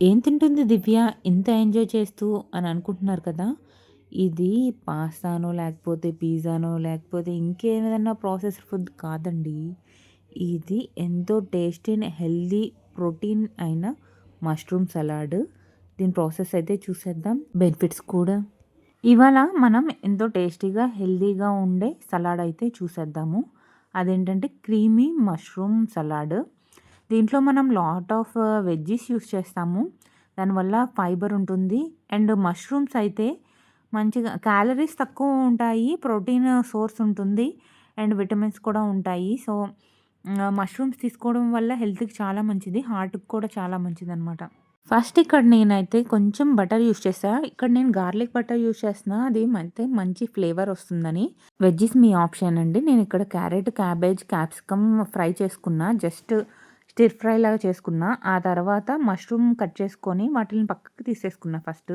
ఏం తింటుంది దివ్య ఇంత ఎంజాయ్ చేస్తూ అని అనుకుంటున్నారు కదా! ఇది పాస్తానో, లేకపోతే పిజ్జానో, లేకపోతే ఇంకేదన్నా ప్రాసెస్డ్ ఫుడ్ కాదండి. ఇది ఎంతో టేస్టీ అండ్ హెల్తీ ప్రోటీన్ అయిన మష్రూమ్ సలాడ్. దీని ప్రాసెస్ అయితే చూసేద్దాం. బెనిఫిట్స్ కూడా. ఇవాళ మనం ఎంతో టేస్టీగా, హెల్తీగా ఉండే సలాడ్ అయితే చూసేద్దాము. అదేంటంటే క్రీమీ మష్రూమ్ సలాడ్. దీంట్లో మనం లాట్ ఆఫ్ వెజ్జీస్ యూస్ చేస్తాము. దానివల్ల ఫైబర్ ఉంటుంది. అండ్ మష్రూమ్స్ అయితే మంచిగా క్యాలరీస్ తక్కువ ఉంటాయి. ప్రోటీన్ సోర్స్ ఉంటుంది. అండ్ విటమిన్స్ కూడా ఉంటాయి. సో, మష్రూమ్స్ తీసుకోవడం వల్ల హెల్త్‌కి చాలా మంచిది. హార్ట్‌కి కూడా చాలా మంచిదనమాట. ఫస్ట్ ఇక్కడ నేనైతే కొంచెం బటర్ యూజ్ చేశా. ఇక్కడ నేను గార్లిక్ బటర్ యూజ్ చేస్తున్నా. అది అయితే మంచి ఫ్లేవర్ వస్తుందని. వెజ్జీస్ మీ ఆప్షన్ అండి. నేను ఇక్కడ క్యారెట్, క్యాబేజ్, క్యాప్సికమ్ ఫ్రై చేసుకున్నా. జస్ట్ స్టిర్ ఫ్రై లాగా చేసుకున్నా. ఆ తర్వాత మష్రూమ్ కట్ చేసుకొని వాటిని పక్కకి తీసేసుకున్నా ఫస్ట్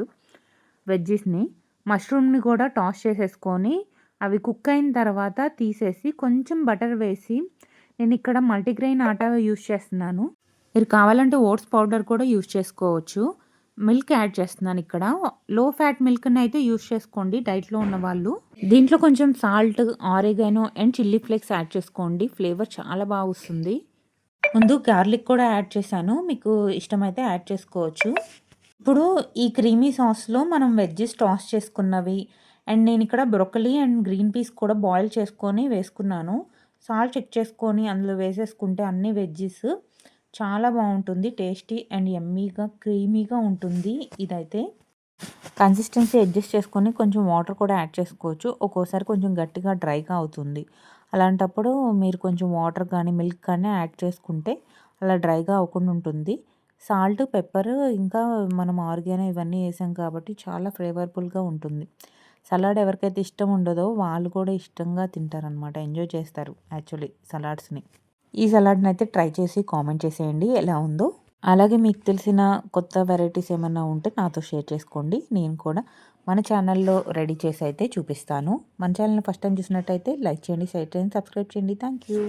వెజ్జీస్‌ని. మష్రూమ్‌ని కూడా టాస్ చేసేసుకొని అవి కుక్ అయిన తర్వాత తీసేసి కొంచెం బటర్ వేసి నేను ఇక్కడ మల్టీగ్రెయిన్ ఆటా యూజ్ చేస్తున్నాను. మీరు కావాలంటే ఓట్స్ పౌడర్ కూడా యూజ్ చేసుకోవచ్చు. మిల్క్ యాడ్ చేస్తున్నాను ఇక్కడ. లో ఫ్యాట్ మిల్క్‌ని అయితే యూజ్ చేసుకోండి డైట్‌లో ఉన్నవాళ్ళు. దీంట్లో కొంచెం salt, oregano and chilli flakes add చేసుకోండి. ఫ్లేవర్ చాలా బాగా వస్తుంది. ముందు గార్లిక్ కూడా యాడ్ చేశాను. మీకు ఇష్టమైతే యాడ్ చేసుకోవచ్చు. ఇప్పుడు ఈ క్రీమీ సాస్‌లో మనం వెజ్జీస్ టాస్ చేసుకున్నవి అండ్ నేను ఇక్కడ బ్రొకలీ అండ్ గ్రీన్ పీస్ కూడా బాయిల్ చేసుకొని వేసుకున్నాను. సాల్ట్ చెక్ చేసుకొని అందులో వేసేసుకుంటే అన్ని వెజ్జీస్ చాలా బాగుంటుంది. టేస్టీ అండ్ యమ్మీగా, క్రీమీగా ఉంటుంది ఇదైతే. కన్సిస్టెన్సీ అడ్జస్ట్ చేసుకొని కొంచెం వాటర్ కూడా యాడ్ చేసుకోవచ్చు. ఒక్కోసారి కొంచెం గట్టిగా, డ్రైగా అవుతుంది. అలాంటప్పుడు మీరు కొంచెం వాటర్ కానీ, మిల్క్ కానీ యాడ్ చేసుకుంటే అలా డ్రైగా అవ్వకుండా ఉంటుంది. సాల్ట్, పెప్పర్ ఇంకా మనం ఆరిగానో ఇవన్నీ వేసాం కాబట్టి చాలా ఫ్లేవర్ఫుల్‌గా ఉంటుంది. సలాడ్ ఎవరికైతే ఇష్టం ఉండదో వాళ్ళు కూడా ఇష్టంగా తింటారనమాట. ఎంజాయ్ చేస్తారు యాక్చువల్లీ సలాడ్స్‌ని. ఈ సలాడ్‌ని అయితే ట్రై చేసి కామెంట్ చేసేయండి ఎలా ఉందో. అలాగే మీకు తెలిసిన కొత్త వెరైటీస్ ఏమన్నా ఉంటే నాతో షేర్ చేసుకోండి. నేను కూడా మన ఛానల్‌లో రెడీ చేసి అయితే చూపిస్తాను. మన ఛానల్‌ని ఫస్ట్ టైం చూసినట్టయితే లైక్ చేయండి, షేర్ చేయండి, సబ్స్క్రైబ్ చేయండి. Thank you.